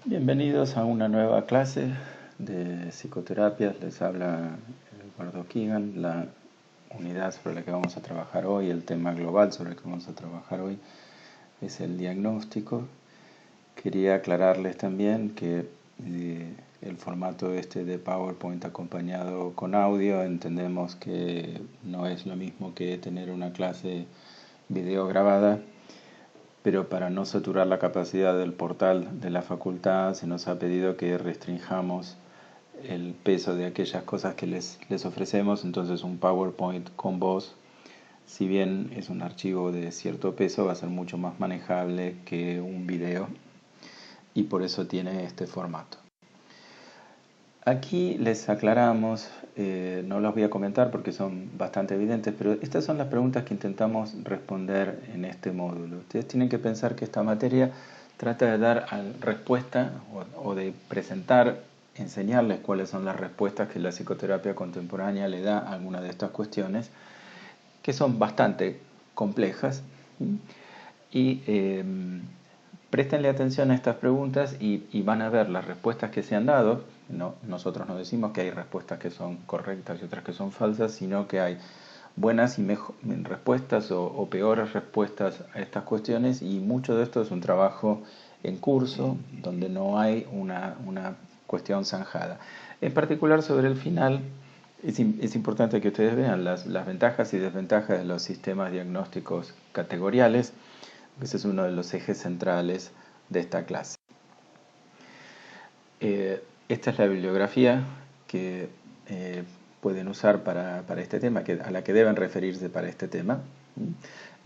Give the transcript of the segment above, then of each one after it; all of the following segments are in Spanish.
Bienvenidos a una nueva clase de psicoterapia. Les habla Eduardo Keegan. La unidad sobre la que vamos a trabajar hoy, el tema global sobre el que vamos a trabajar hoy, es el diagnóstico. Quería aclararles también que el formato de PowerPoint acompañado con audio, entendemos que no es lo mismo que tener una clase video grabada. Pero para no saturar la capacidad del portal de la facultad, se nos ha pedido que restringamos el peso de aquellas cosas que les ofrecemos. Entonces un PowerPoint con voz, si bien es un archivo de cierto peso, va a ser mucho más manejable que un video, y por eso tiene este formato. Aquí les aclaramos, no los voy a comentar porque son bastante evidentes, pero estas son las preguntas que intentamos responder en este módulo. Ustedes tienen que pensar que esta materia trata de dar respuesta o de presentar, enseñarles cuáles son las respuestas que la psicoterapia contemporánea le da a alguna de estas cuestiones, que son bastante complejas. Y préstenle atención a estas preguntas y van a ver las respuestas que se han dado. Nosotros no decimos que hay respuestas que son correctas y otras que son falsas, sino que hay buenas y respuestas o peores respuestas a estas cuestiones, y mucho de esto es un trabajo en curso donde no hay una cuestión zanjada. En particular, sobre el final, es importante que ustedes vean las ventajas y desventajas de los sistemas diagnósticos categoriales. Ese es uno de los ejes centrales de esta clase. Esta es la bibliografía que pueden usar para este tema, a la que deben referirse para este tema.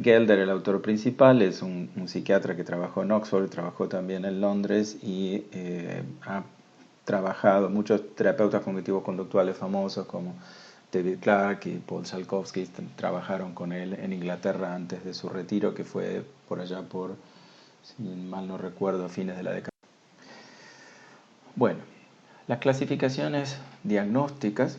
Gelder, el autor principal, es un psiquiatra que trabajó en Oxford, trabajó también en Londres y ha trabajado, muchos terapeutas cognitivos conductuales famosos como David Clark y Paul Salkowski trabajaron con él en Inglaterra antes de su retiro, que fue por allá por, si mal no recuerdo, fines de la década. Bueno, las clasificaciones diagnósticas,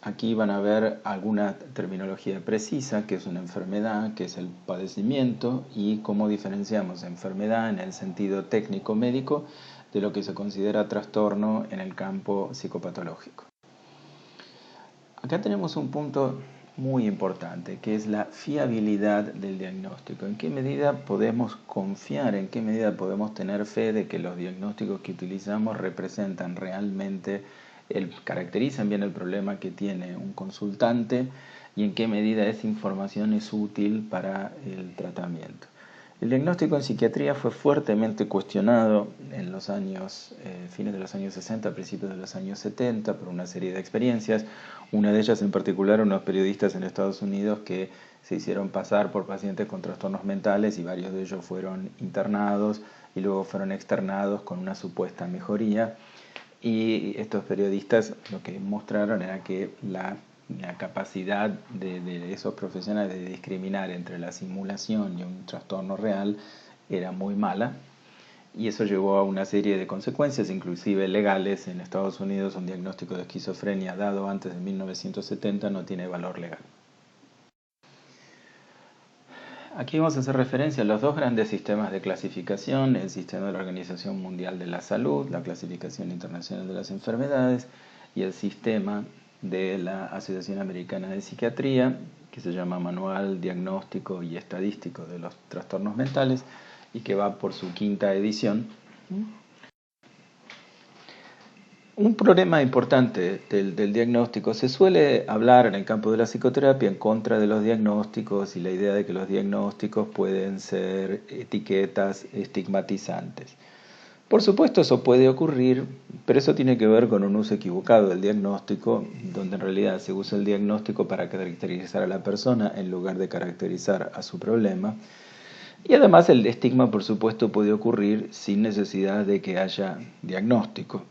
aquí van a ver alguna terminología precisa, que es una enfermedad, que es el padecimiento, y cómo diferenciamos enfermedad en el sentido técnico médico de lo que se considera trastorno en el campo psicopatológico. Acá tenemos un punto muy importante, que es la fiabilidad del diagnóstico. ¿En qué medida podemos confiar, en qué medida podemos tener fe de que los diagnósticos que utilizamos representan realmente, caracterizan bien el problema que tiene un consultante, y en qué medida esa información es útil para el tratamiento? El diagnóstico en psiquiatría fue fuertemente cuestionado en los años, fines de los años 60, principios de los años 70, por una serie de experiencias. Una de ellas en particular, unos periodistas en Estados Unidos que se hicieron pasar por pacientes con trastornos mentales, y varios de ellos fueron internados y luego fueron externados con una supuesta mejoría. Y estos periodistas lo que mostraron era que la capacidad de esos profesionales de discriminar entre la simulación y un trastorno real era muy mala, y eso llevó a una serie de consecuencias, inclusive legales. En Estados Unidos un diagnóstico de esquizofrenia dado antes de 1970 no tiene valor legal. Aquí vamos a hacer referencia a los dos grandes sistemas de clasificación: el sistema de la Organización Mundial de la Salud, la Clasificación Internacional de las Enfermedades, y el sistema de la Asociación Americana de Psiquiatría, que se llama Manual Diagnóstico y Estadístico de los Trastornos Mentales, y que va por su quinta edición. Un problema importante del diagnóstico: se suele hablar en el campo de la psicoterapia en contra de los diagnósticos y la idea de que los diagnósticos pueden ser etiquetas estigmatizantes. Por supuesto, eso puede ocurrir, pero eso tiene que ver con un uso equivocado del diagnóstico, donde en realidad se usa el diagnóstico para caracterizar a la persona en lugar de caracterizar a su problema. Y además el estigma, por supuesto, puede ocurrir sin necesidad de que haya diagnóstico.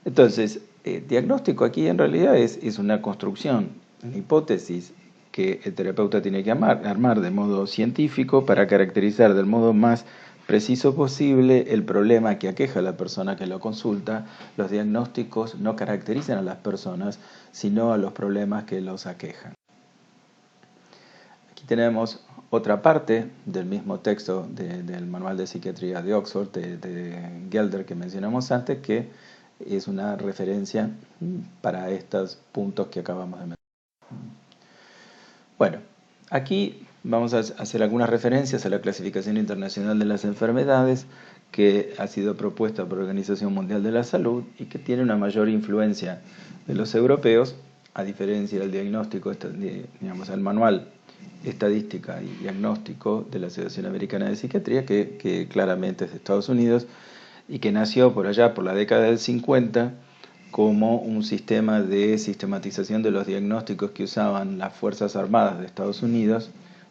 Entonces, diagnóstico aquí en realidad es una construcción, una hipótesis que el terapeuta tiene que armar de modo científico para caracterizar del modo más preciso posible el problema que aqueja a la persona que lo consulta. Los diagnósticos no caracterizan a las personas, sino a los problemas que los aquejan. Aquí tenemos otra parte del mismo texto del Manual de Psiquiatría de Oxford, de Gelder, que mencionamos antes, que es una referencia para estos puntos que acabamos de mencionar. Bueno, aquí vamos a hacer algunas referencias a la Clasificación Internacional de las Enfermedades, que ha sido propuesta por la Organización Mundial de la Salud y que tiene una mayor influencia de los europeos, a diferencia del diagnóstico, digamos, el manual estadística y diagnóstico de la Asociación Americana de Psiquiatría, que claramente es de Estados Unidos y que nació por allá por la década del 50 como un sistema de sistematización de los diagnósticos que usaban las Fuerzas Armadas de Estados Unidos.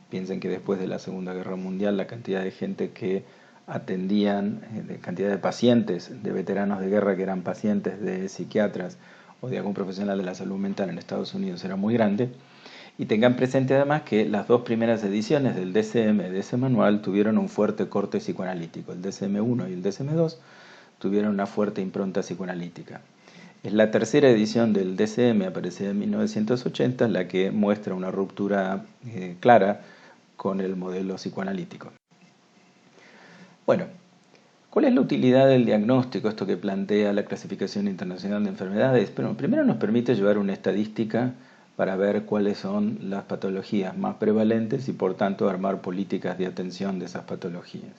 Piensen que después de la Segunda Guerra Mundial la cantidad de gente que atendían, la cantidad de pacientes, de veteranos de guerra que eran pacientes de psiquiatras o de algún profesional de la salud mental en Estados Unidos era muy grande. Y tengan presente además que las dos primeras ediciones del DSM, de ese manual, tuvieron un fuerte corte psicoanalítico. El DSM-1 y el DSM-2 tuvieron una fuerte impronta psicoanalítica. Es la tercera edición del DSM, aparecida en 1980, la que muestra una ruptura clara con el modelo psicoanalítico. Bueno, ¿cuál es la utilidad del diagnóstico, esto que plantea la Clasificación Internacional de Enfermedades? Pero primero nos permite llevar una estadística para ver cuáles son las patologías más prevalentes y por tanto armar políticas de atención de esas patologías.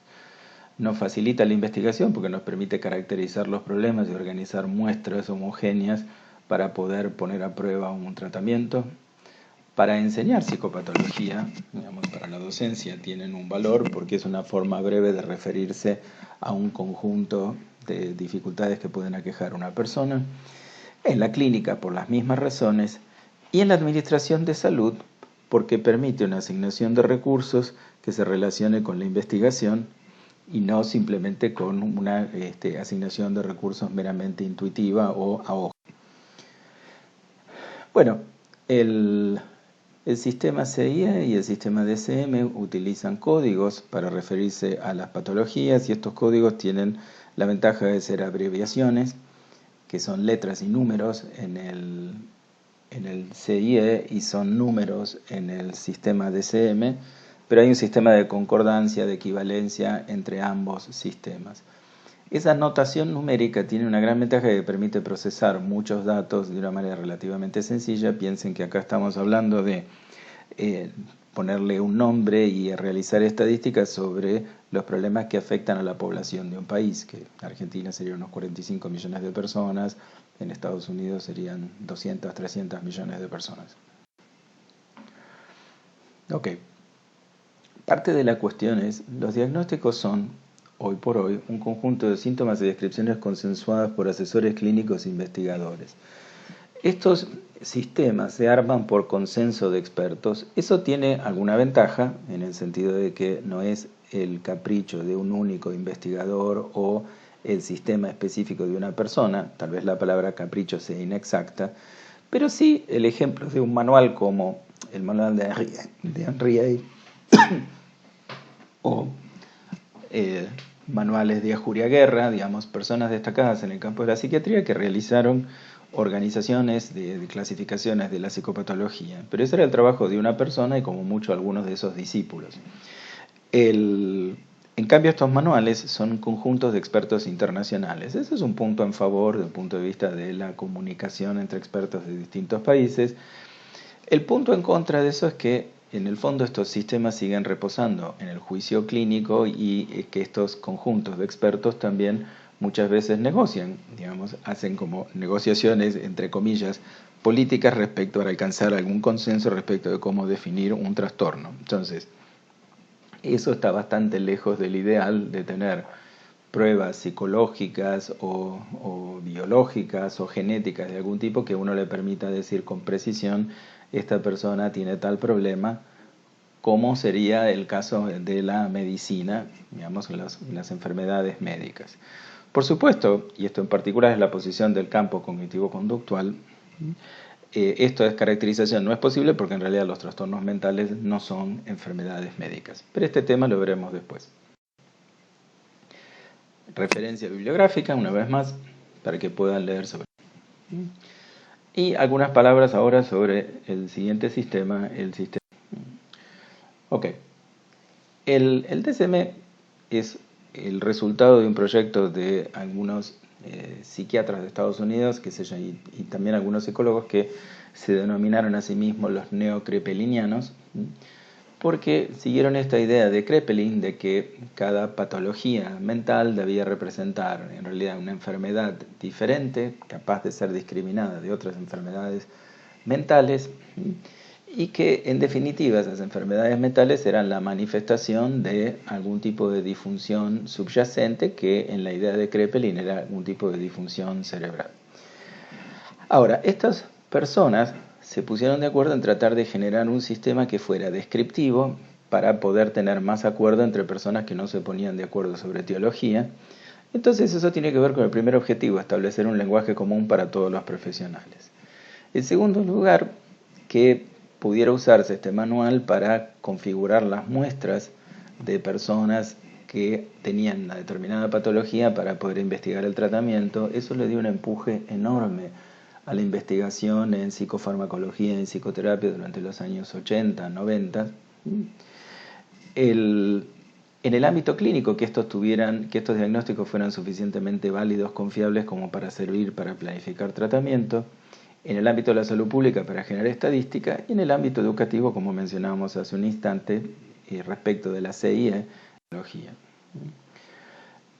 Nos facilita la investigación porque nos permite caracterizar los problemas y organizar muestras homogéneas para poder poner a prueba un tratamiento. Para enseñar psicopatología, digamos, para la docencia tienen un valor porque es una forma breve de referirse a un conjunto de dificultades que pueden aquejar a una persona. En la clínica por las mismas razones y en la administración de salud porque permite una asignación de recursos que se relacione con la investigación y no simplemente con una asignación de recursos meramente intuitiva o a ojo. Bueno, el sistema CIE y el sistema DSM utilizan códigos para referirse a las patologías y estos códigos tienen la ventaja de ser abreviaciones, que son letras y números en el CIE y son números en el sistema DSM, pero hay un sistema de concordancia, de equivalencia entre ambos sistemas. Esa notación numérica tiene una gran ventaja que permite procesar muchos datos de una manera relativamente sencilla. Piensen que acá estamos hablando de ponerle un nombre y realizar estadísticas sobre los problemas que afectan a la población de un país, que en Argentina serían unos 45 millones de personas, en Estados Unidos serían 200, 300 millones de personas. Ok. Parte de la cuestión es, los diagnósticos son, hoy por hoy, un conjunto de síntomas y descripciones consensuadas por asesores clínicos e investigadores. Estos sistemas se arman por consenso de expertos. Eso tiene alguna ventaja, en el sentido de que no es el capricho de un único investigador o el sistema específico de una persona, tal vez la palabra capricho sea inexacta, pero sí el ejemplo de un manual como el manual de Henry o manuales de Ajuria Guerra, digamos, personas destacadas en el campo de la psiquiatría que realizaron organizaciones de clasificaciones de la psicopatología. Pero ese era el trabajo de una persona y como mucho algunos de esos discípulos. En cambio, estos manuales son conjuntos de expertos internacionales. Ese es un punto en favor desde el punto de vista de la comunicación entre expertos de distintos países. El punto en contra de eso es que en el fondo estos sistemas siguen reposando en el juicio clínico y que estos conjuntos de expertos también muchas veces negocian, digamos, hacen como negociaciones, entre comillas, políticas respecto a alcanzar algún consenso respecto de cómo definir un trastorno. Entonces, eso está bastante lejos del ideal de tener pruebas psicológicas o biológicas o genéticas de algún tipo que uno le permita decir con precisión esta persona tiene tal problema, como sería el caso de la medicina, digamos, las enfermedades médicas. Por supuesto, y esto en particular es la posición del campo cognitivo-conductual, esto de caracterización no es posible porque en realidad los trastornos mentales no son enfermedades médicas. Pero este tema lo veremos después. Referencia bibliográfica, una vez más, para que puedan leer sobre. Y algunas palabras ahora sobre el siguiente sistema, el sistema. Ok, El DSM es el resultado de un proyecto de algunos psiquiatras de Estados Unidos y también algunos psicólogos que se denominaron a sí mismos los neocrepelinianos, porque siguieron esta idea de Kraepelin de que cada patología mental debía representar en realidad una enfermedad diferente, capaz de ser discriminada de otras enfermedades mentales, y que en definitiva esas enfermedades mentales eran la manifestación de algún tipo de disfunción subyacente que en la idea de Kraepelin era algún tipo de disfunción cerebral. Ahora, estas personas se pusieron de acuerdo en tratar de generar un sistema que fuera descriptivo para poder tener más acuerdo entre personas que no se ponían de acuerdo sobre teología. Entonces eso tiene que ver con el primer objetivo, establecer un lenguaje común para todos los profesionales. En segundo lugar, que pudiera usarse este manual para configurar las muestras de personas que tenían una determinada patología para poder investigar el tratamiento. Eso le dio un empuje enorme a la investigación en psicofarmacología y en psicoterapia durante los años 80, 90. En el ámbito clínico, que estos diagnósticos fueran suficientemente válidos, confiables como para servir para planificar tratamiento. En el ámbito de la salud pública para generar estadística y en el ámbito educativo, como mencionábamos hace un instante, respecto de la CIE, tecnología.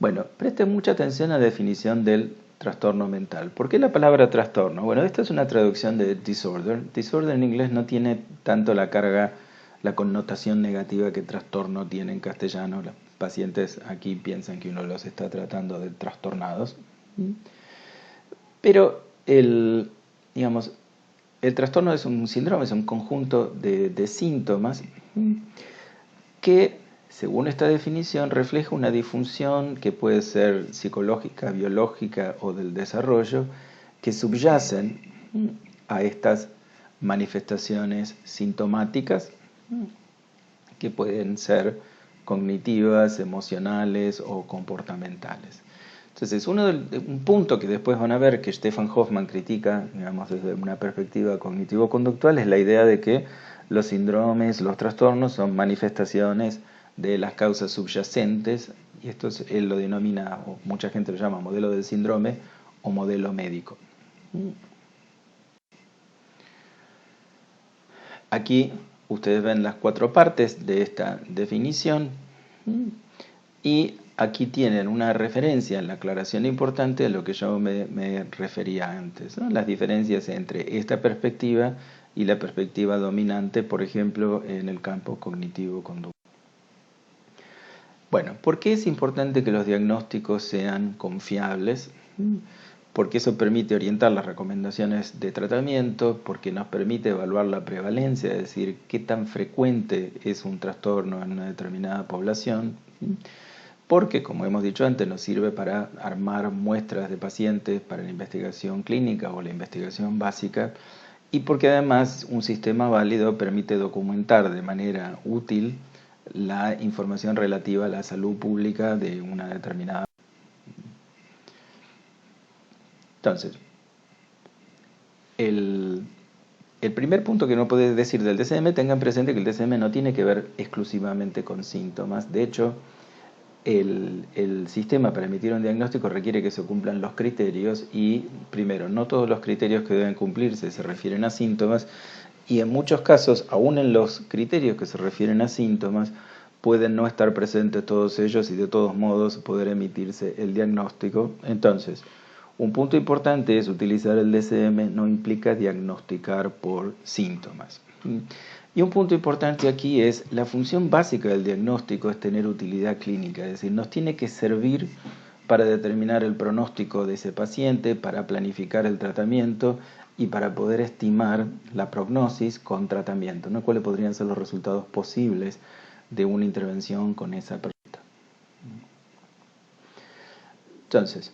Bueno, presten mucha atención a la definición del trastorno mental. ¿Por qué la palabra trastorno? Bueno, esta es una traducción de disorder. Disorder en inglés no tiene tanto la carga, la connotación negativa que trastorno tiene en castellano. Los pacientes aquí piensan que uno los está tratando de trastornados. Pero el trastorno es un síndrome, es un conjunto de síntomas que, según esta definición, refleja una disfunción que puede ser psicológica, biológica o del desarrollo, que subyacen a estas manifestaciones sintomáticas que pueden ser cognitivas, emocionales o comportamentales. Entonces, un punto que después van a ver que Stefan Hoffman critica, digamos, desde una perspectiva cognitivo-conductual, es la idea de que los síndromes, los trastornos son manifestaciones de las causas subyacentes, y esto él lo denomina, o mucha gente lo llama modelo del síndrome o modelo médico. Aquí ustedes ven las 4 partes de esta definición y aquí tienen una referencia en la aclaración importante a lo que yo me refería antes, ¿no? Las diferencias entre esta perspectiva y la perspectiva dominante, por ejemplo, en el campo cognitivo-conductual. Bueno, ¿por qué es importante que los diagnósticos sean confiables? Porque eso permite orientar las recomendaciones de tratamiento, porque nos permite evaluar la prevalencia, es decir, qué tan frecuente es un trastorno en una determinada población, porque, como hemos dicho antes, nos sirve para armar muestras de pacientes para la investigación clínica o la investigación básica, y porque además un sistema válido permite documentar de manera útil la información relativa a la salud pública de una determinada. Entonces, el primer punto que no puede decir del DSM, tengan presente que el DSM no tiene que ver exclusivamente con síntomas. De hecho, el sistema para emitir un diagnóstico requiere que se cumplan los criterios y, primero, no todos los criterios que deben cumplirse se refieren a síntomas y en muchos casos, aún en los criterios que se refieren a síntomas, pueden no estar presentes todos ellos y de todos modos poder emitirse el diagnóstico. Entonces, un punto importante es utilizar el DSM no implica diagnosticar por síntomas. Y un punto importante aquí es la función básica del diagnóstico es tener utilidad clínica, es decir, nos tiene que servir para determinar el pronóstico de ese paciente, para planificar el tratamiento y para poder estimar la prognosis con tratamiento, ¿no? ¿Cuáles podrían ser los resultados posibles de una intervención con esa persona? Entonces,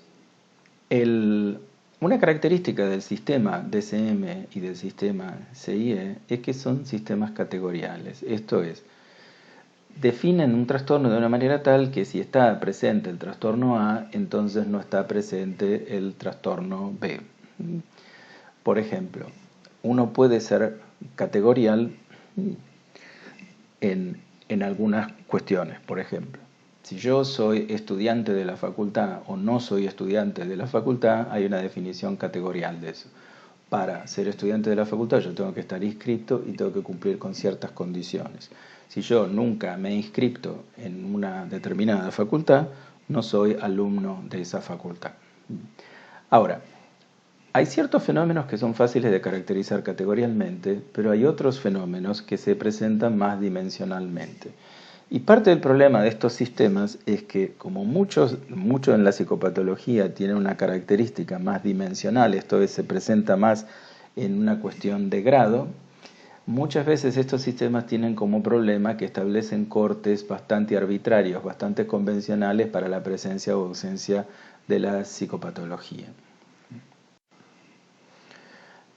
una característica del sistema DSM y del sistema CIE es que son sistemas categoriales. Esto es, definen un trastorno de una manera tal que si está presente el trastorno A, entonces no está presente el trastorno B. Por ejemplo, uno puede ser categorial en en algunas cuestiones. Por ejemplo, si yo soy estudiante de la facultad o no soy estudiante de la facultad, hay una definición categorial de eso. Para ser estudiante de la facultad yo tengo que estar inscripto y tengo que cumplir con ciertas condiciones. Si yo nunca me he inscrito en una determinada facultad, no soy alumno de esa facultad. Ahora, hay ciertos fenómenos que son fáciles de caracterizar categorialmente, pero hay otros fenómenos que se presentan más dimensionalmente. Y parte del problema de estos sistemas es que, como mucho en la psicopatología tiene una característica más dimensional, esto es, se presenta más en una cuestión de grado, muchas veces estos sistemas tienen como problema que establecen cortes bastante arbitrarios, bastante convencionales para la presencia o ausencia de la psicopatología.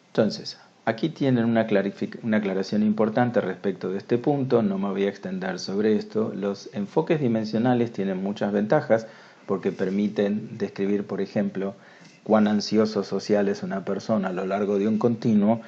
Entonces, aquí tienen una aclaración importante respecto de este punto, no me voy a extender sobre esto. Los enfoques dimensionales tienen muchas ventajas porque permiten describir, por ejemplo, cuán ansioso social es una persona a lo largo de un continuo,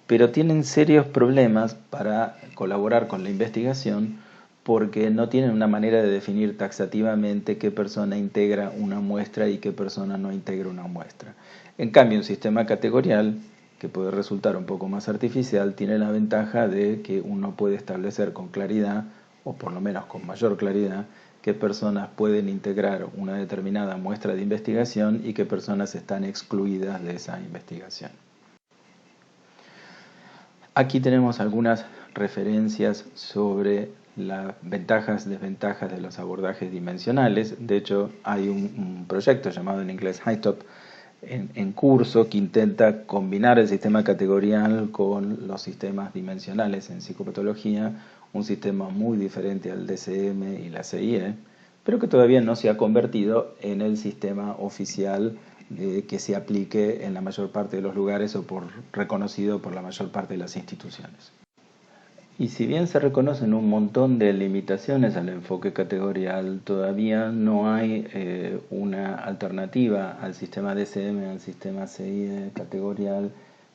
pero tienen serios problemas para colaborar con la investigación porque no tienen una manera de definir taxativamente qué persona integra una muestra y qué persona no integra una muestra. En cambio, un sistema categorial, que puede resultar un poco más artificial, tiene la ventaja de que uno puede establecer con claridad, o por lo menos con mayor claridad, qué personas pueden integrar una determinada muestra de investigación y qué personas están excluidas de esa investigación. Aquí tenemos algunas referencias sobre las ventajas y desventajas de los abordajes dimensionales. De hecho, hay un proyecto llamado en inglés HiTop en curso que intenta combinar el sistema categorial con los sistemas dimensionales en psicopatología, un sistema muy diferente al DSM y la CIE, pero que todavía no se ha convertido en el sistema oficial que se aplique en la mayor parte de los lugares o reconocido por la mayor parte de las instituciones. Y si bien se reconocen un montón de limitaciones al enfoque categorial, todavía no hay una alternativa al sistema DSM, al sistema CIE categorial,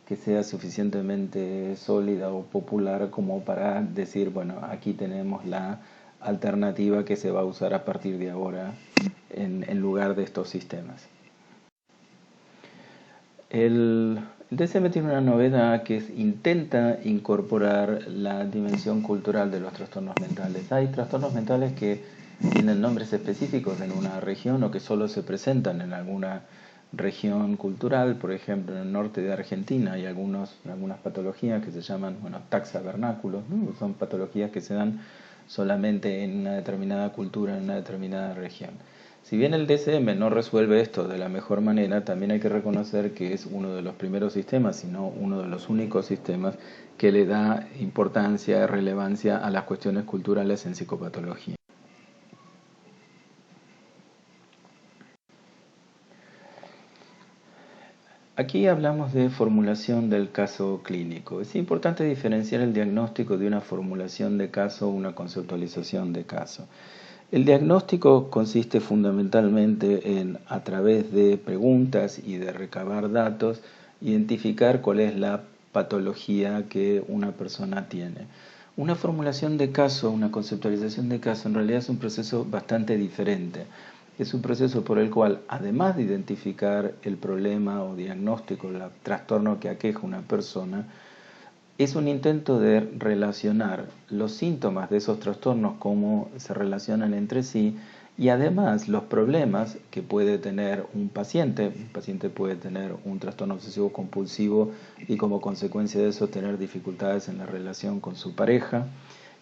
que sea suficientemente sólida o popular como para decir, bueno, aquí tenemos la alternativa que se va a usar a partir de ahora en lugar de estos sistemas. El DSM tiene una novedad que intenta incorporar la dimensión cultural de los trastornos mentales. Hay trastornos mentales que tienen nombres específicos en una región o que solo se presentan en alguna región cultural. Por ejemplo, en el norte de Argentina hay algunas patologías que se llaman taxa vernáculos, ¿no? Son patologías que se dan solamente en una determinada cultura, en una determinada región. Si bien el DSM no resuelve esto de la mejor manera, también hay que reconocer que es uno de los primeros sistemas, si no uno de los únicos sistemas que le da importancia, relevancia a las cuestiones culturales en psicopatología. Aquí hablamos de formulación del caso clínico. Es importante diferenciar el diagnóstico de una formulación de caso o una conceptualización de caso. El diagnóstico consiste fundamentalmente en, a través de preguntas y de recabar datos, identificar cuál es la patología que una persona tiene. Una formulación de caso, una conceptualización de caso, en realidad es un proceso bastante diferente. Es un proceso por el cual, además de identificar el problema o diagnóstico, el trastorno que aqueja a una persona, es un intento de relacionar los síntomas de esos trastornos, cómo se relacionan entre sí, y además los problemas que puede tener un paciente. Un paciente puede tener un trastorno obsesivo compulsivo y como consecuencia de eso tener dificultades en la relación con su pareja.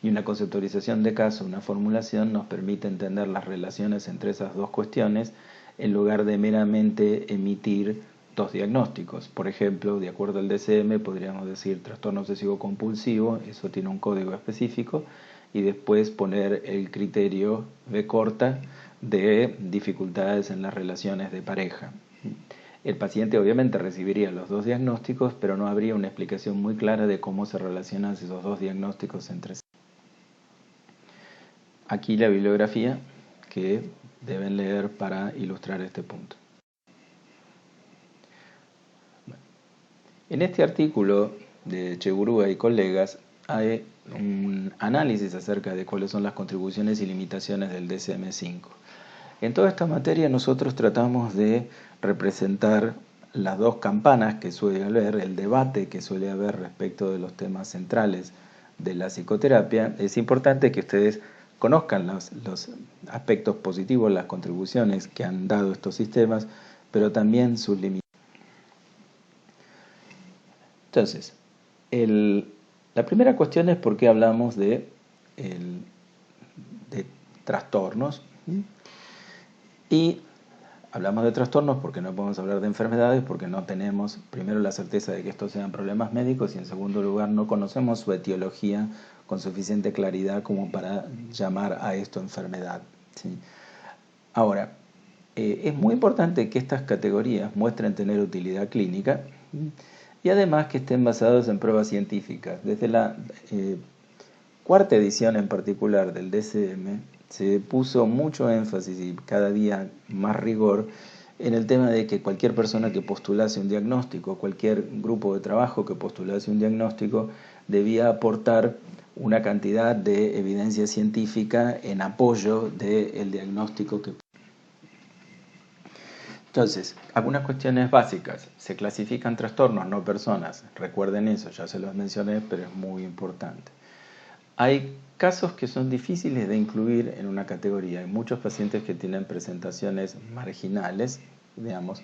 Y una conceptualización de caso, una formulación, nos permite entender las relaciones entre esas dos cuestiones en lugar de meramente emitir dos diagnósticos. Por ejemplo, de acuerdo al DSM podríamos decir trastorno obsesivo compulsivo, eso tiene un código específico, y después poner el criterio B corta de dificultades en las relaciones de pareja. El paciente obviamente recibiría los dos diagnósticos, pero no habría una explicación muy clara de cómo se relacionan esos dos diagnósticos entre sí. Aquí la bibliografía que deben leer para ilustrar este punto. En este artículo de Chegurúa y colegas hay un análisis acerca de cuáles son las contribuciones y limitaciones del DSM-5. En toda esta materia nosotros tratamos de representar las dos campanas que suele haber, el debate que suele haber respecto de los temas centrales de la psicoterapia. Es importante que ustedes conozcan los aspectos positivos, las contribuciones que han dado estos sistemas, pero también sus limitaciones. Entonces, la primera cuestión es por qué hablamos de trastornos. Y hablamos de trastornos porque no podemos hablar de enfermedades, porque no tenemos, primero, la certeza de que estos sean problemas médicos y, en segundo lugar, no conocemos su etiología con suficiente claridad como para llamar a esto enfermedad, ¿sí? Ahora, es muy importante que estas categorías muestren tener utilidad clínica y además que estén basados en pruebas científicas. Desde la cuarta edición en particular del DSM se puso mucho énfasis y cada día más rigor en el tema de que cualquier persona que postulase un diagnóstico, cualquier grupo de trabajo que postulase un diagnóstico, debía aportar una cantidad de evidencia científica en apoyo del diagnóstico que... Entonces, algunas cuestiones básicas. Se clasifican trastornos, no personas. Recuerden eso, ya se los mencioné, pero es muy importante. Hay casos que son difíciles de incluir en una categoría. Hay muchos pacientes que tienen presentaciones marginales, digamos,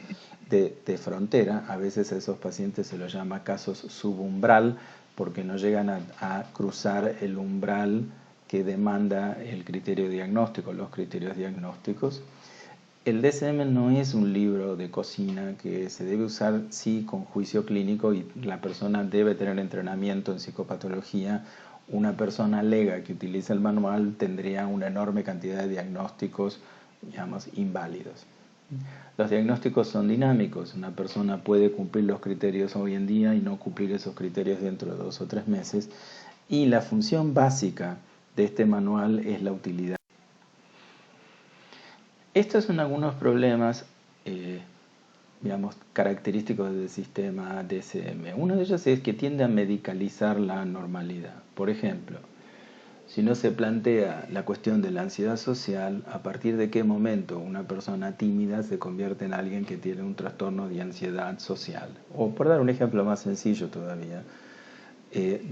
de frontera. A veces a esos pacientes se los llama casos subumbral porque no llegan a cruzar el umbral que demanda el criterio diagnóstico, los criterios diagnósticos. El DSM no es un libro de cocina que se debe usar, sí, con juicio clínico, y la persona debe tener entrenamiento en psicopatología. Una persona lega que utiliza el manual tendría una enorme cantidad de diagnósticos, digamos, inválidos. Los diagnósticos son dinámicos. Una persona puede cumplir los criterios hoy en día y no cumplir esos criterios dentro de 2 o 3 meses. Y la función básica de este manual es la utilidad. Estos son algunos problemas, digamos, característicos del sistema DSM. Uno de ellos es que tiende a medicalizar la normalidad. Por ejemplo, si no se plantea la cuestión de la ansiedad social, ¿a partir de qué momento una persona tímida se convierte en alguien que tiene un trastorno de ansiedad social? O, por dar un ejemplo más sencillo todavía,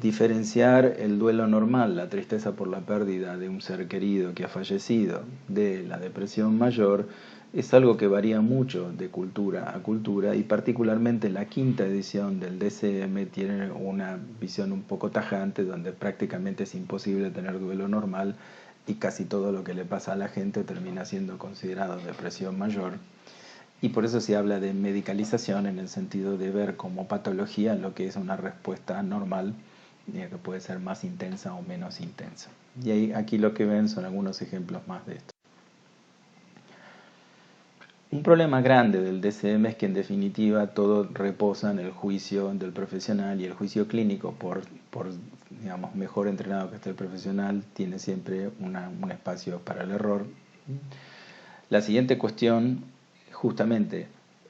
diferenciar el duelo normal, la tristeza por la pérdida de un ser querido que ha fallecido, de la depresión mayor, es algo que varía mucho de cultura a cultura, y particularmente la quinta edición del DSM tiene una visión un poco tajante donde prácticamente es imposible tener duelo normal y casi todo lo que le pasa a la gente termina siendo considerado depresión mayor. Y por eso se habla de medicalización en el sentido de ver como patología lo que es una respuesta normal, que puede ser más intensa o menos intensa. Y ahí, aquí lo que ven son algunos ejemplos más de esto. Un problema grande del DSM es que en definitiva todo reposa en el juicio del profesional, y el juicio clínico, por digamos, mejor entrenado que esté el profesional, tiene siempre un espacio para el error. La siguiente cuestión, justamente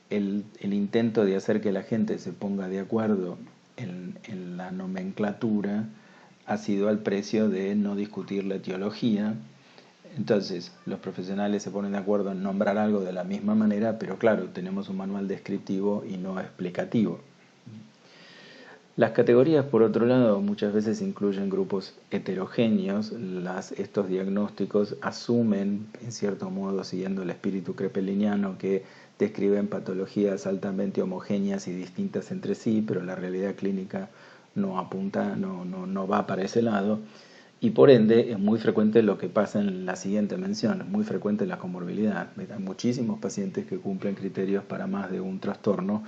el intento de hacer que la gente se ponga de acuerdo en la nomenclatura, ha sido al precio de no discutir la etiología. Entonces, los profesionales se ponen de acuerdo en nombrar algo de la misma manera, pero claro, tenemos un manual descriptivo y no explicativo. Las categorías, por otro lado, muchas veces incluyen grupos heterogéneos. Estos diagnósticos asumen, en cierto modo, siguiendo el espíritu crepeliniano, que describen patologías altamente homogéneas y distintas entre sí, pero la realidad clínica no apunta, no va para ese lado. Y por ende es muy frecuente lo que pasa en la siguiente mención, es muy frecuente la comorbilidad. Hay muchísimos pacientes que cumplen criterios para más de un trastorno,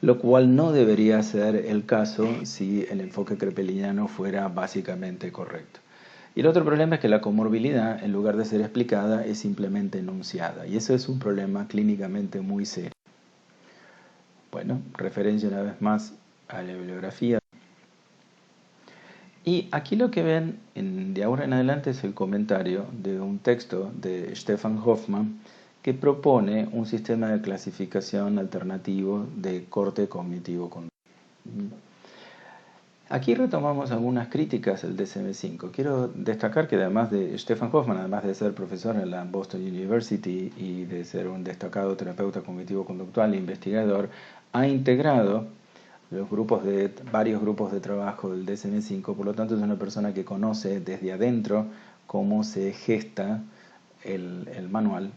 lo cual no debería ser el caso si el enfoque crepeliniano fuera básicamente correcto. Y el otro problema es que la comorbilidad, en lugar de ser explicada, es simplemente enunciada, y eso es un problema clínicamente muy serio. Bueno, referencia una vez más a la bibliografía. Y aquí lo que ven de ahora en adelante es el comentario de un texto de Stefan Hoffmann que propone un sistema de clasificación alternativo de corte cognitivo-conductual. Aquí retomamos algunas críticas al DSM-5. Quiero destacar que además de Stefan Hoffman, además de ser profesor en la Boston University y de ser un destacado terapeuta cognitivo-conductual e investigador, ha integrado varios grupos de trabajo del DSM-5, por lo tanto es una persona que conoce desde adentro cómo se gesta el manual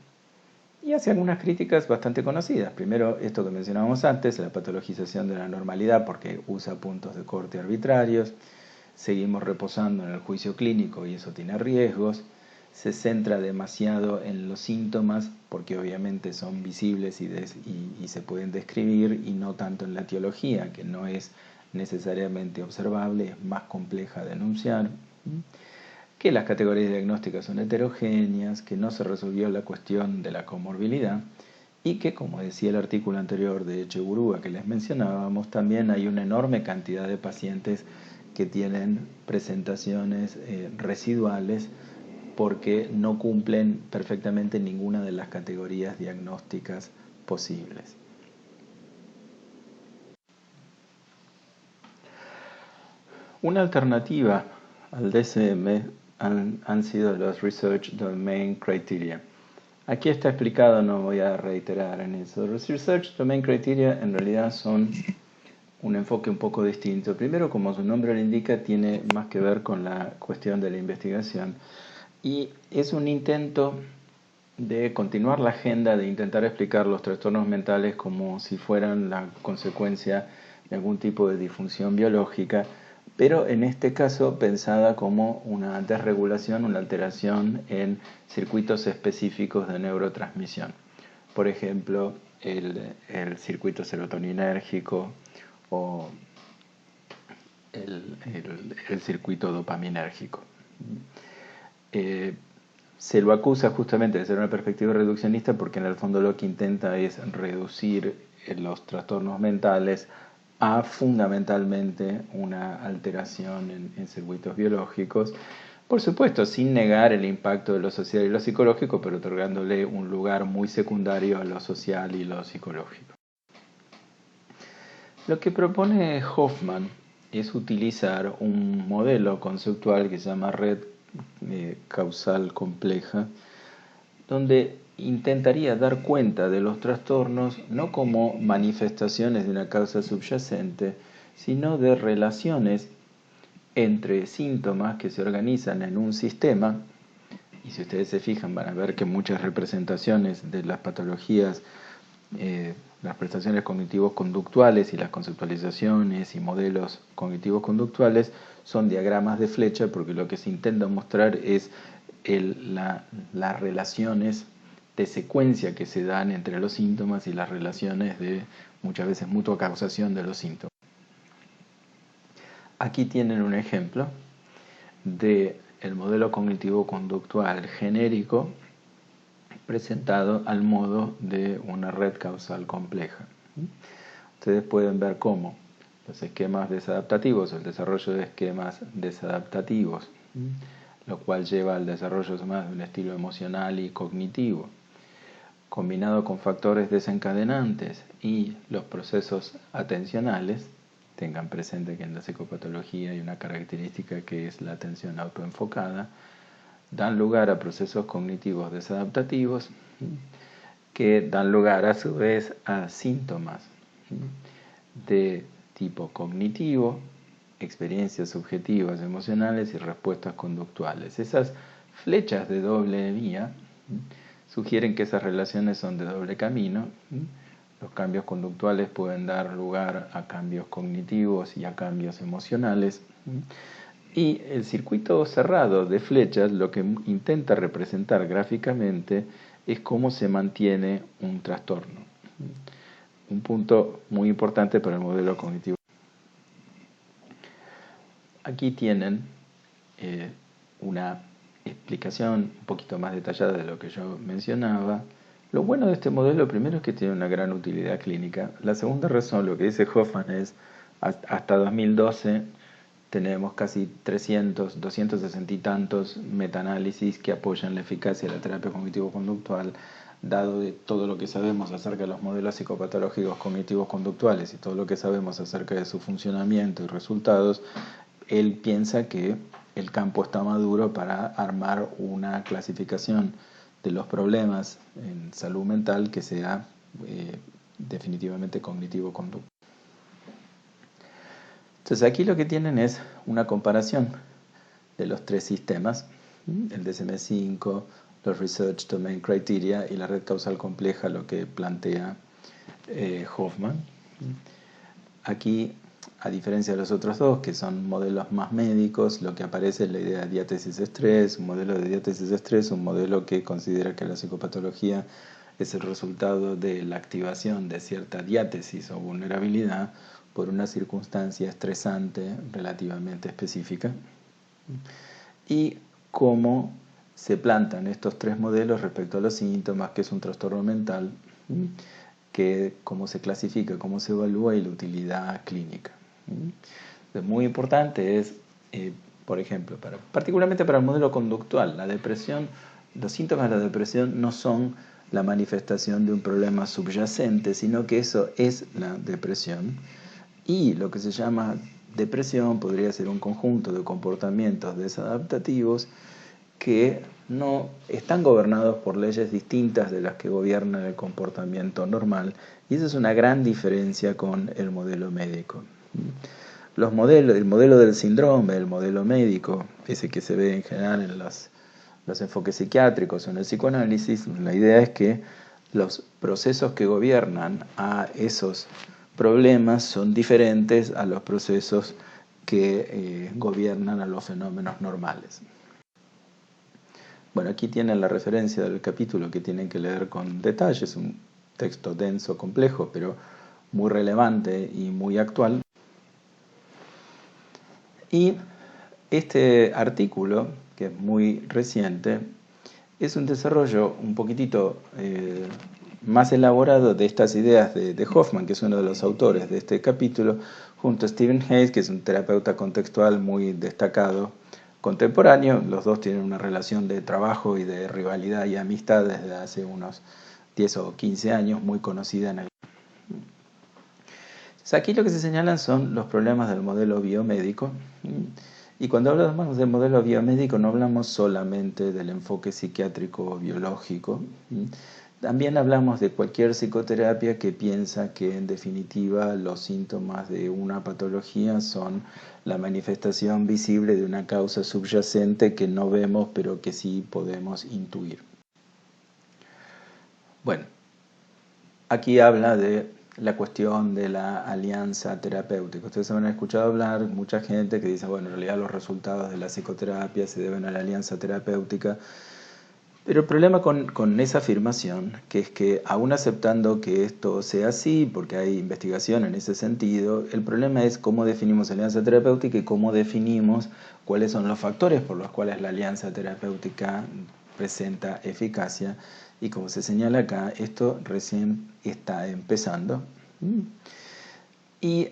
y hace algunas críticas bastante conocidas. Primero, esto que mencionábamos antes, la patologización de la normalidad porque usa puntos de corte arbitrarios. Seguimos reposando en el juicio clínico y eso tiene riesgos. Se centra demasiado en los síntomas porque obviamente son visibles y se pueden describir, y no tanto en la etiología, que no es necesariamente observable, es más compleja de enunciar. Que las categorías diagnósticas son heterogéneas, que no se resolvió la cuestión de la comorbilidad y que, como decía el artículo anterior de Echeburúa que les mencionábamos, también hay una enorme cantidad de pacientes que tienen presentaciones residuales porque no cumplen perfectamente ninguna de las categorías diagnósticas posibles. Una alternativa al DSM han sido los Research Domain Criteria. Aquí está explicado, no voy a reiterar en eso. Los Research Domain Criteria en realidad son un enfoque un poco distinto. Primero, como su nombre lo indica, tiene más que ver con la cuestión de la investigación y es un intento de continuar la agenda de intentar explicar los trastornos mentales como si fueran la consecuencia de algún tipo de disfunción biológica, pero en este caso pensada como una desregulación, una alteración en circuitos específicos de neurotransmisión. Por ejemplo, el circuito serotoninérgico o el circuito dopaminérgico. Se lo acusa justamente de ser una perspectiva reduccionista porque en el fondo lo que intenta es reducir los trastornos mentales a fundamentalmente una alteración en circuitos biológicos, por supuesto sin negar el impacto de lo social y lo psicológico, pero otorgándole un lugar muy secundario a lo social y lo psicológico. Lo que propone Hoffman es utilizar un modelo conceptual que se llama red causal compleja, donde intentaría dar cuenta de los trastornos no como manifestaciones de una causa subyacente, sino de relaciones entre síntomas que se organizan en un sistema. Y si ustedes se fijan van a ver que muchas representaciones de las patologías, las prestaciones cognitivos conductuales y las conceptualizaciones y modelos cognitivos conductuales son diagramas de flecha, porque lo que se intenta mostrar es las relaciones de secuencia que se dan entre los síntomas y las relaciones de muchas veces mutua causación de los síntomas. Aquí tienen un ejemplo del modelo cognitivo conductual genérico presentado al modo de una red causal compleja. Ustedes pueden ver cómo los esquemas desadaptativos, el desarrollo de esquemas desadaptativos, lo cual lleva al desarrollo más de un estilo emocional y cognitivo, combinado con factores desencadenantes y los procesos atencionales. Tengan presente que en la psicopatología hay una característica que es la atención autoenfocada, dan lugar a procesos cognitivos desadaptativos que dan lugar a su vez a síntomas de tipo cognitivo, experiencias subjetivas, emocionales y respuestas conductuales. Esas flechas de doble vía sugieren que esas relaciones son de doble camino. Los cambios conductuales pueden dar lugar a cambios cognitivos y a cambios emocionales. Y el circuito cerrado de flechas lo que intenta representar gráficamente es cómo se mantiene un trastorno. Un punto muy importante para el modelo cognitivo. Aquí tienen una explicación un poquito más detallada de lo que yo mencionaba. Lo bueno de este modelo primero es que tiene una gran utilidad clínica. La segunda razón, lo que dice Hoffman, es hasta 2012 tenemos casi 260 y tantos metaanálisis que apoyan la eficacia de la terapia cognitivo-conductual dado de todo lo que sabemos acerca de los modelos psicopatológicos cognitivos conductuales y todo lo que sabemos acerca de su funcionamiento y resultados, él piensa que el campo está maduro para armar una clasificación de los problemas en salud mental que sea definitivamente cognitivo-conductual. Entonces aquí lo que tienen es una comparación de los tres sistemas, el DSM-5, los Research Domain Criteria y la red causal compleja, lo que plantea Hoffman. Aquí, a diferencia de los otros dos, que son modelos más médicos, lo que aparece es la idea de diátesis-estrés, un modelo de diátesis-estrés, un modelo que considera que la psicopatología es el resultado de la activación de cierta diátesis o vulnerabilidad por una circunstancia estresante relativamente específica. Y cómo se plantan estos tres modelos respecto a los síntomas, que es un trastorno mental, que cómo se clasifica, cómo se evalúa y la utilidad clínica. Entonces, muy importante es, por ejemplo, particularmente para el modelo conductual, la depresión, los síntomas de la depresión no son la manifestación de un problema subyacente, sino que eso es la depresión. Y lo que se llama depresión podría ser un conjunto de comportamientos desadaptativos que no están gobernados por leyes distintas de las que gobiernan el comportamiento normal, y esa es una gran diferencia con el modelo médico. El modelo del síndrome, el modelo médico, ese que se ve en general en los enfoques psiquiátricos o en el psicoanálisis, la idea es que los procesos que gobiernan a esos problemas son diferentes a los procesos que gobiernan a los fenómenos normales. Bueno, aquí tienen la referencia del capítulo que tienen que leer con detalle. Es un texto denso, complejo, pero muy relevante y muy actual. Y este artículo, que es muy reciente, es un desarrollo un poquitito más elaborado de estas ideas de Hoffman, que es uno de los autores de este capítulo, junto a Stephen Hayes, que es un terapeuta contextual muy destacado, contemporáneo. Los dos tienen una relación de trabajo y de rivalidad y amistad desde hace unos 10 o 15 años, muy conocida en el... Aquí lo que se señalan son los problemas del modelo biomédico. Y cuando hablamos del modelo biomédico no hablamos solamente del enfoque psiquiátrico o biológico. También hablamos de cualquier psicoterapia que piensa que en definitiva los síntomas de una patología son la manifestación visible de una causa subyacente que no vemos pero que sí podemos intuir. Bueno, aquí habla de la cuestión de la alianza terapéutica. Ustedes habrán escuchado hablar, mucha gente que dice, bueno, en realidad los resultados de la psicoterapia se deben a la alianza terapéutica. Pero el problema con esa afirmación, que es que aún aceptando que esto sea así, porque hay investigación en ese sentido, el problema es cómo definimos alianza terapéutica y cómo definimos cuáles son los factores por los cuales la alianza terapéutica presenta eficacia. Y como se señala acá, esto recién está empezando. Y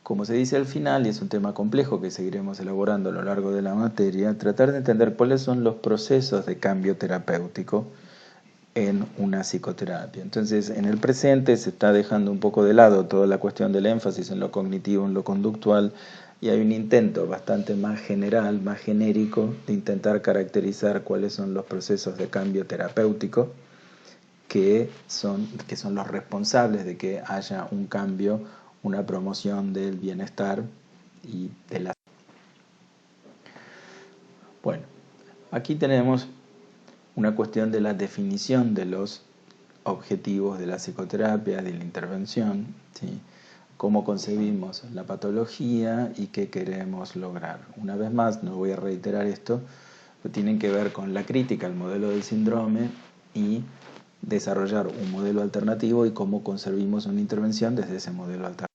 como se dice al final, y es un tema complejo que seguiremos elaborando a lo largo de la materia, tratar de entender cuáles son los procesos de cambio terapéutico en una psicoterapia. Entonces, en el presente se está dejando un poco de lado toda la cuestión del énfasis en lo cognitivo, en lo conductual, y hay un intento bastante más general, más genérico, de intentar caracterizar cuáles son los procesos de cambio terapéutico que son los responsables de que haya un cambio, una promoción del bienestar y de la... Bueno, aquí tenemos una cuestión de la definición de los objetivos de la psicoterapia, de la intervención, ¿sí? Cómo concebimos la patología y qué queremos lograr. Una vez más, no voy a reiterar esto, pero tienen que ver con la crítica al modelo del síndrome y desarrollar un modelo alternativo y cómo concebimos una intervención desde ese modelo alternativo.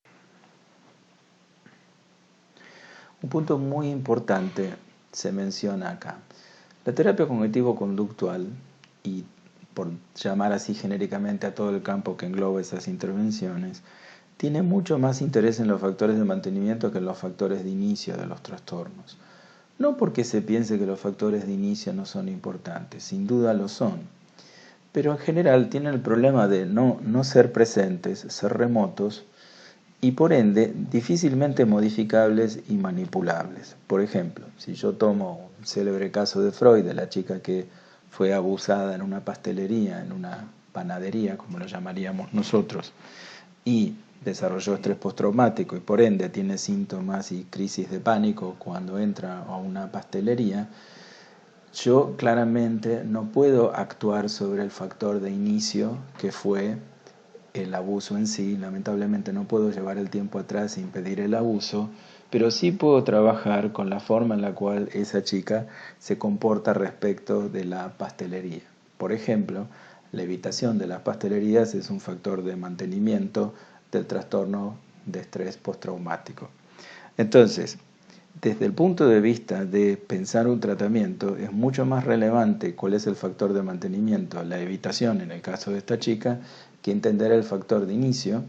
Un punto muy importante se menciona acá. La terapia cognitivo-conductual, y por llamar así genéricamente a todo el campo que engloba esas intervenciones, tiene mucho más interés en los factores de mantenimiento que en los factores de inicio de los trastornos. No porque se piense que los factores de inicio no son importantes, sin duda lo son, pero en general tienen el problema de no ser presentes, ser remotos y por ende difícilmente modificables y manipulables. Por ejemplo, si yo tomo un célebre caso de Freud, de la chica que fue abusada en una pastelería, en una panadería, como lo llamaríamos nosotros, y desarrolló estrés postraumático y por ende tiene síntomas y crisis de pánico cuando entra a una pastelería, yo claramente no puedo actuar sobre el factor de inicio que fue el abuso en sí. Lamentablemente no puedo llevar el tiempo atrás e impedir el abuso, pero sí puedo trabajar con la forma en la cual esa chica se comporta respecto de la pastelería. Por ejemplo, la evitación de las pastelerías es un factor de mantenimiento del trastorno de estrés postraumático. Entonces, desde el punto de vista de pensar un tratamiento, es mucho más relevante cuál es el factor de mantenimiento, la evitación en el caso de esta chica, que entender el factor de inicio,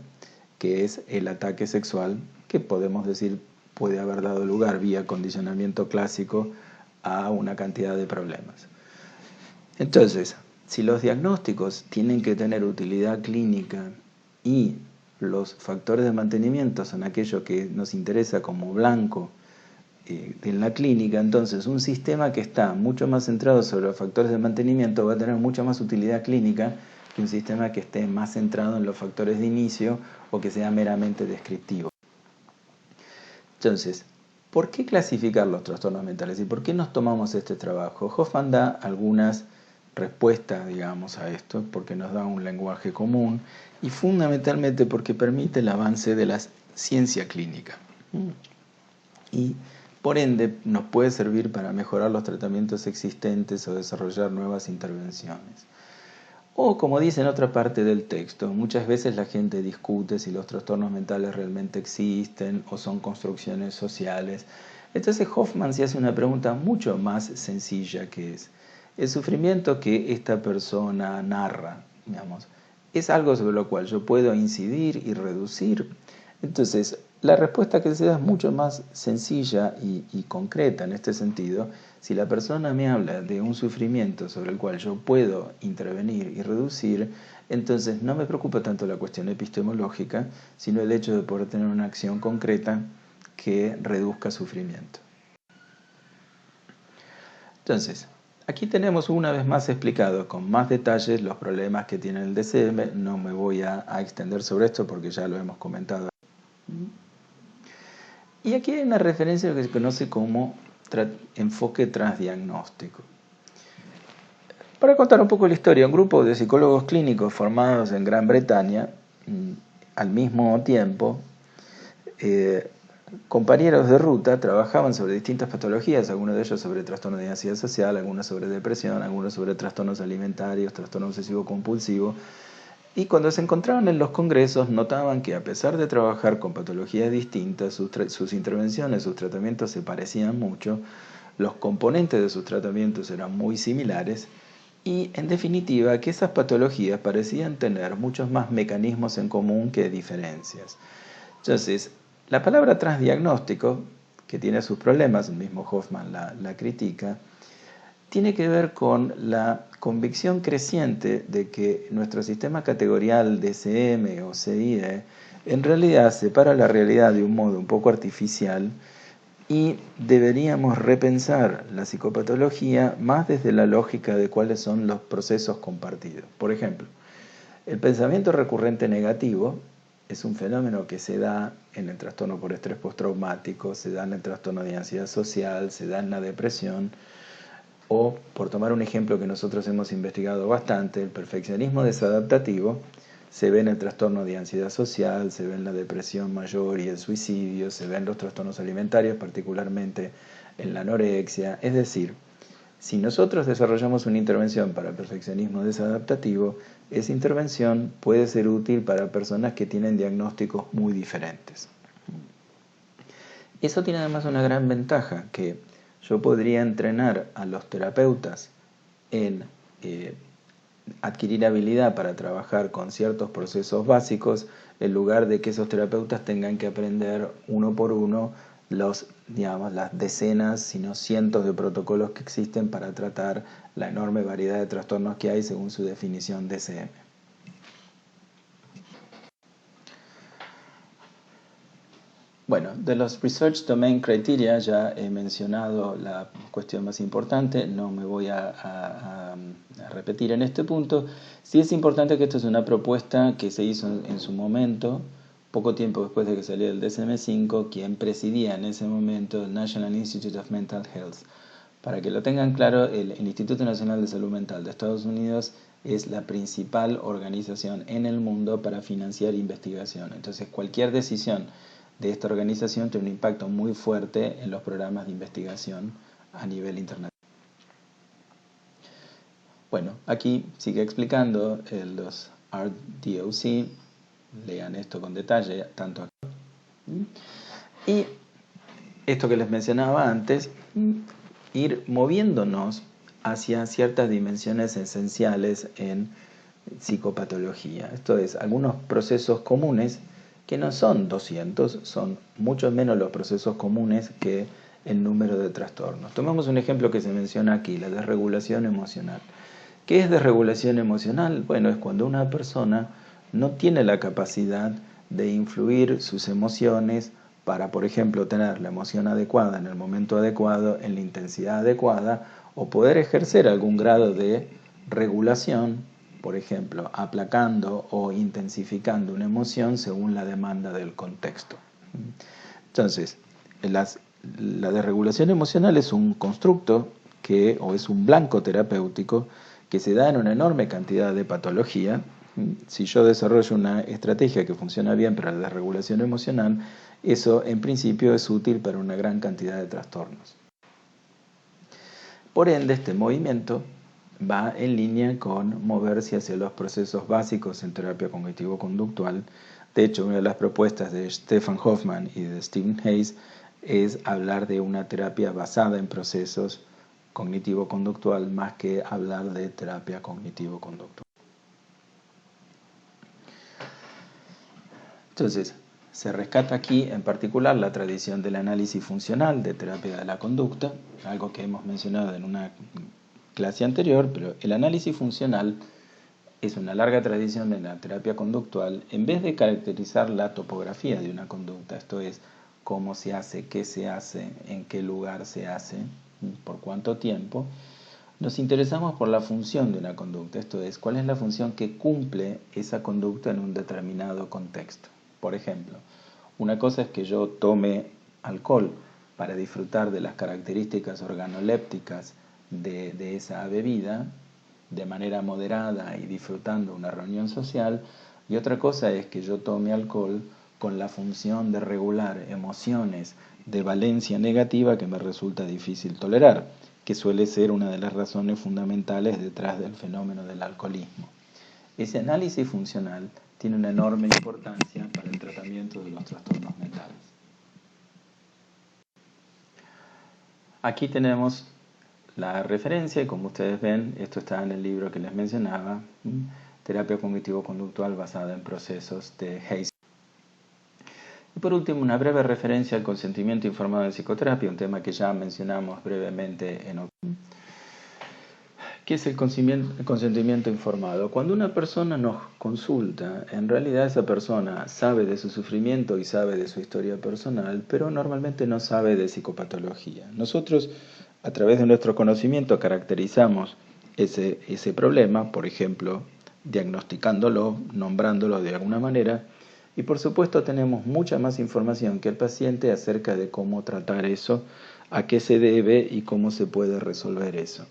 que es el ataque sexual, que podemos decir puede haber dado lugar vía condicionamiento clásico a una cantidad de problemas. Entonces, si los diagnósticos tienen que tener utilidad clínica y los factores de mantenimiento son aquello que nos interesa como blanco en la clínica, entonces un sistema que está mucho más centrado sobre los factores de mantenimiento va a tener mucha más utilidad clínica que un sistema que esté más centrado en los factores de inicio o que sea meramente descriptivo. Entonces, ¿por qué clasificar los trastornos mentales y por qué nos tomamos este trabajo? Hoffman da algunas respuestas, digamos, a esto, porque nos da un lenguaje común y fundamentalmente porque permite el avance de la ciencia clínica. Y por ende nos puede servir para mejorar los tratamientos existentes o desarrollar nuevas intervenciones. O como dice en otra parte del texto, muchas veces la gente discute si los trastornos mentales realmente existen o son construcciones sociales. Entonces Hoffman se hace una pregunta mucho más sencilla, que es: el sufrimiento que esta persona narra, digamos, ¿es algo sobre lo cual yo puedo incidir y reducir? Entonces, la respuesta que se da es mucho más sencilla y concreta en este sentido. Si la persona me habla de un sufrimiento sobre el cual yo puedo intervenir y reducir, entonces no me preocupa tanto la cuestión epistemológica, sino el hecho de poder tener una acción concreta que reduzca sufrimiento. Entonces, aquí tenemos una vez más explicado con más detalles los problemas que tiene el DCM. No me voy a extender sobre esto porque ya lo hemos comentado. Y aquí hay una referencia a lo que se conoce como enfoque transdiagnóstico. Para contar un poco la historia, un grupo de psicólogos clínicos formados en Gran Bretaña, al mismo tiempo, compañeros de ruta, trabajaban sobre distintas patologías, algunos de ellos sobre trastorno de ansiedad social, algunos sobre depresión, algunos sobre trastornos alimentarios, trastorno obsesivo-compulsivo. Y cuando se encontraban en los congresos notaban que a pesar de trabajar con patologías distintas, sus intervenciones, sus tratamientos se parecían mucho, los componentes de sus tratamientos eran muy similares y en definitiva que esas patologías parecían tener muchos más mecanismos en común que diferencias. Entonces, la palabra transdiagnóstico, que tiene sus problemas, el mismo Hoffman la critica, tiene que ver con la convicción creciente de que nuestro sistema categorial DSM o CIE en realidad separa la realidad de un modo un poco artificial y deberíamos repensar la psicopatología más desde la lógica de cuáles son los procesos compartidos. Por ejemplo, el pensamiento recurrente negativo es un fenómeno que se da en el trastorno por estrés postraumático, se da en el trastorno de ansiedad social, se da en la depresión. O, por tomar un ejemplo que nosotros hemos investigado bastante, el perfeccionismo desadaptativo se ve en el trastorno de ansiedad social, se ve en la depresión mayor y el suicidio, se ve en los trastornos alimentarios, particularmente en la anorexia. Es decir, si nosotros desarrollamos una intervención para el perfeccionismo desadaptativo, esa intervención puede ser útil para personas que tienen diagnósticos muy diferentes. Eso tiene además una gran ventaja, que yo podría entrenar a los terapeutas en adquirir habilidad para trabajar con ciertos procesos básicos, en lugar de que esos terapeutas tengan que aprender uno por uno los digamos, las decenas, sino cientos de protocolos que existen para tratar la enorme variedad de trastornos que hay según su definición DSM. Bueno, de los Research Domain Criteria ya he mencionado la cuestión más importante, no me voy a repetir en este punto. Sí es importante que esto es una propuesta que se hizo en su momento, poco tiempo después de que salió el DSM-5, quien presidía en ese momento el National Institute of Mental Health. Para que lo tengan claro, el Instituto Nacional de Salud Mental de Estados Unidos es la principal organización en el mundo para financiar investigación. Entonces, cualquier decisión de esta organización tiene un impacto muy fuerte en los programas de investigación a nivel internacional. Bueno, aquí sigue explicando los RDOC, lean esto con detalle, tanto acá. Y esto que les mencionaba antes, ir moviéndonos hacia ciertas dimensiones esenciales en psicopatología. Esto es, algunos procesos comunes que no son 200, son mucho menos los procesos comunes que el número de trastornos. Tomamos un ejemplo que se menciona aquí, la desregulación emocional. ¿Qué es desregulación emocional? Bueno, es cuando una persona no tiene la capacidad de influir sus emociones para, por ejemplo, tener la emoción adecuada en el momento adecuado, en la intensidad adecuada, o poder ejercer algún grado de regulación, por ejemplo, aplacando o intensificando una emoción según la demanda del contexto. Entonces, la desregulación emocional es un constructo o es un blanco terapéutico que se da en una enorme cantidad de patología. Si yo desarrollo una estrategia que funciona bien para la desregulación emocional, eso en principio es útil para una gran cantidad de trastornos. Por ende, este movimiento va en línea con moverse hacia los procesos básicos en terapia cognitivo-conductual. De hecho, una de las propuestas de Stefan Hoffman y de Stephen Hayes es hablar de una terapia basada en procesos cognitivo-conductual más que hablar de terapia cognitivo-conductual. Entonces, se rescata aquí en particular la tradición del análisis funcional de terapia de la conducta, algo que hemos mencionado en una clase anterior, pero el análisis funcional es una larga tradición de la terapia conductual. En vez de caracterizar la topografía de una conducta, esto es, cómo se hace, qué se hace, en qué lugar se hace, por cuánto tiempo, nos interesamos por la función de una conducta, esto es, cuál es la función que cumple esa conducta en un determinado contexto. Por ejemplo, una cosa es que yo tome alcohol para disfrutar de las características organolépticas de esa bebida de manera moderada y disfrutando una reunión social, y otra cosa es que yo tome alcohol con la función de regular emociones de valencia negativa que me resulta difícil tolerar, que suele ser una de las razones fundamentales detrás del fenómeno del alcoholismo. Ese análisis funcional tiene una enorme importancia para el tratamiento de los trastornos mentales. Aquí tenemos la referencia y como ustedes ven, esto está en el libro que les mencionaba, Terapia Cognitivo-Conductual basada en procesos de Hayes. Y por último, una breve referencia al consentimiento informado en psicoterapia, un tema que ya mencionamos brevemente en otro. ¿Qué es el consentimiento informado? Cuando una persona nos consulta, en realidad esa persona sabe de su sufrimiento y sabe de su historia personal, pero normalmente no sabe de psicopatología. Nosotros, a través de nuestro conocimiento, caracterizamos ese problema, por ejemplo, diagnosticándolo, nombrándolo de alguna manera, y por supuesto tenemos mucha más información que el paciente acerca de cómo tratar eso, a qué se debe y cómo se puede resolver eso.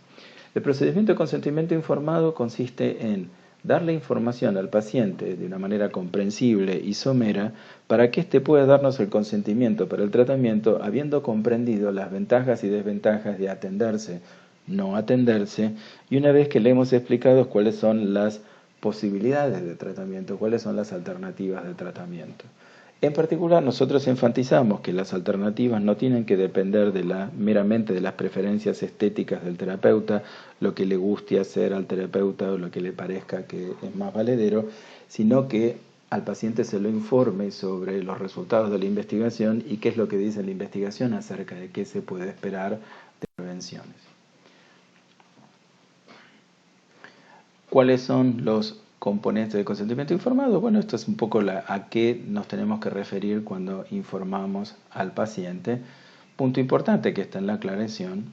El procedimiento de consentimiento informado consiste en darle información al paciente de una manera comprensible y somera para que éste pueda darnos el consentimiento para el tratamiento habiendo comprendido las ventajas y desventajas de atenderse, no atenderse, y una vez que le hemos explicado cuáles son las posibilidades de tratamiento, cuáles son las alternativas de tratamiento. En particular, nosotros enfatizamos que las alternativas no tienen que depender meramente de las preferencias estéticas del terapeuta, lo que le guste hacer al terapeuta o lo que le parezca que es más valedero, sino que al paciente se lo informe sobre los resultados de la investigación y qué es lo que dice la investigación acerca de qué se puede esperar de intervenciones. ¿Cuáles son los componentes del consentimiento informado? Bueno, esto es un poco a qué nos tenemos que referir cuando informamos al paciente. Punto importante que está en la aclaración.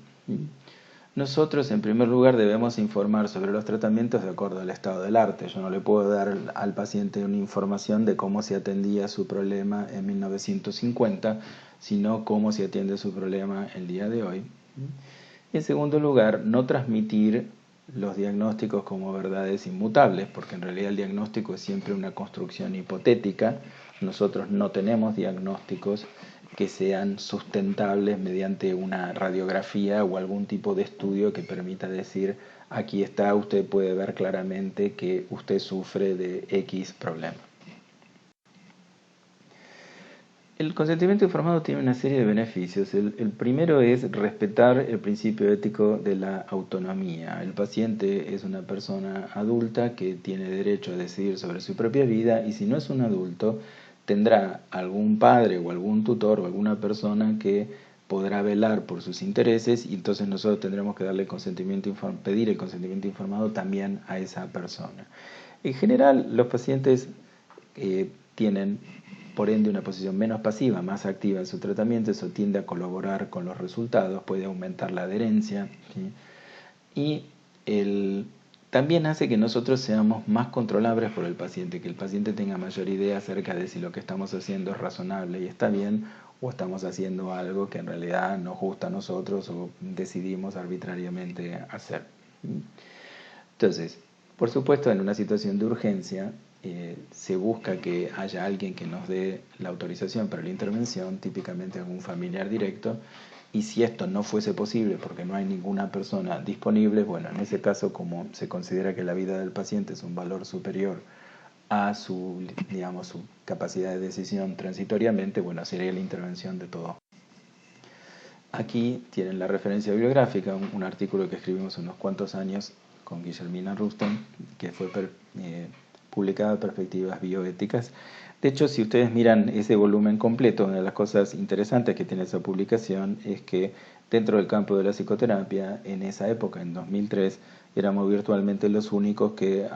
Nosotros, en primer lugar, debemos informar sobre los tratamientos de acuerdo al estado del arte. Yo no le puedo dar al paciente una información de cómo se atendía su problema en 1950, sino cómo se atiende su problema el día de hoy. Y en segundo lugar, no transmitir los diagnósticos como verdades inmutables, porque en realidad el diagnóstico es siempre una construcción hipotética. Nosotros no tenemos diagnósticos que sean sustentables mediante una radiografía o algún tipo de estudio que permita decir, aquí está, usted puede ver claramente que usted sufre de X problema. El consentimiento informado tiene una serie de beneficios. El primero es respetar el principio ético de la autonomía. El paciente es una persona adulta que tiene derecho a decidir sobre su propia vida y si no es un adulto, tendrá algún padre o algún tutor o alguna persona que podrá velar por sus intereses y entonces nosotros tendremos que darle pedir el consentimiento informado también a esa persona. En general, los pacientes tienen por ende una posición menos pasiva, más activa en su tratamiento, eso tiende a colaborar con los resultados, puede aumentar la adherencia, ¿sí? Y también hace que nosotros seamos más controlables por el paciente, que el paciente tenga mayor idea acerca de si lo que estamos haciendo es razonable y está bien, o estamos haciendo algo que en realidad nos gusta a nosotros o decidimos arbitrariamente hacer. Entonces, por supuesto, en una situación de urgencia, se busca que haya alguien que nos dé la autorización para la intervención, típicamente algún familiar directo, y si esto no fuese posible porque no hay ninguna persona disponible, bueno, en ese caso, como se considera que la vida del paciente es un valor superior a su, digamos, su capacidad de decisión transitoriamente, bueno, sería la intervención de todo. Aquí tienen la referencia bibliográfica, un artículo que escribimos unos cuantos años con Guillermina Rustem, que fue publicada en Perspectivas Bioéticas. De hecho, si ustedes miran ese volumen completo, una de las cosas interesantes que tiene esa publicación es que dentro del campo de la psicoterapia, en esa época, en 2003, éramos virtualmente los únicos que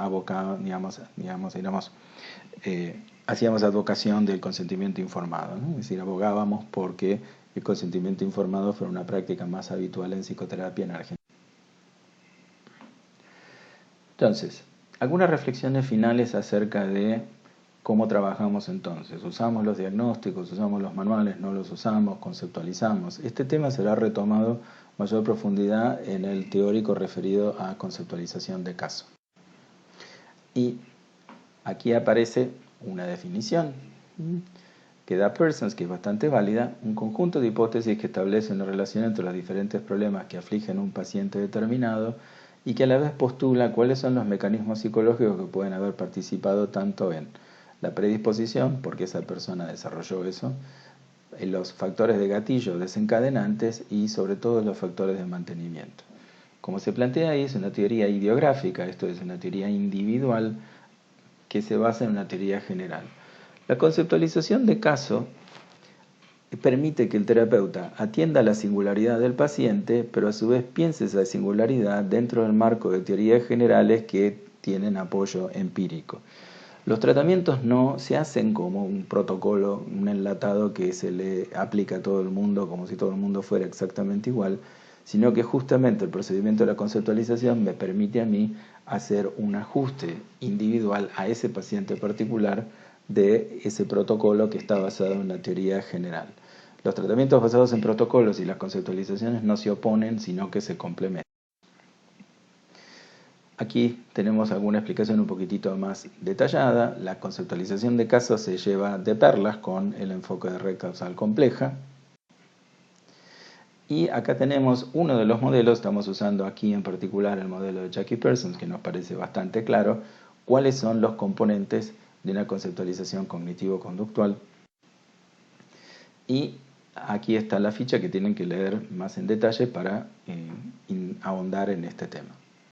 hacíamos advocación del consentimiento informado, ¿no? Es decir, abogábamos porque el consentimiento informado fuera una práctica más habitual en psicoterapia en Argentina. Entonces, algunas reflexiones finales acerca de cómo trabajamos entonces. ¿Usamos los diagnósticos? ¿Usamos los manuales? ¿No los usamos? ¿Conceptualizamos? Este tema será retomado mayor profundidad en el teórico referido a conceptualización de caso. Y aquí aparece una definición que da Persons, que es bastante válida, un conjunto de hipótesis que establece una relación entre los diferentes problemas que afligen a un paciente determinado y que a la vez postula cuáles son los mecanismos psicológicos que pueden haber participado tanto en la predisposición, porque esa persona desarrolló eso, en los factores de gatillo desencadenantes y sobre todo los factores de mantenimiento. Como se plantea ahí, es una teoría ideográfica, esto es una teoría individual que se basa en una teoría general. La conceptualización de caso permite que el terapeuta atienda a la singularidad del paciente, pero a su vez piense esa singularidad dentro del marco de teorías generales que tienen apoyo empírico. Los tratamientos no se hacen como un protocolo, un enlatado que se le aplica a todo el mundo como si todo el mundo fuera exactamente igual, sino que justamente el procedimiento de la conceptualización me permite a mí hacer un ajuste individual a ese paciente particular de ese protocolo que está basado en la teoría general. Los tratamientos basados en protocolos y las conceptualizaciones no se oponen, sino que se complementan. Aquí tenemos alguna explicación un poquitito más detallada. La conceptualización de casos se lleva de perlas con el enfoque de red causal compleja. Y acá tenemos uno de los modelos, estamos usando aquí en particular el modelo de Jackie Persons, que nos parece bastante claro cuáles son los componentes de una conceptualización cognitivo-conductual. Y aquí está la ficha que tienen que leer más en detalle para ahondar en este tema.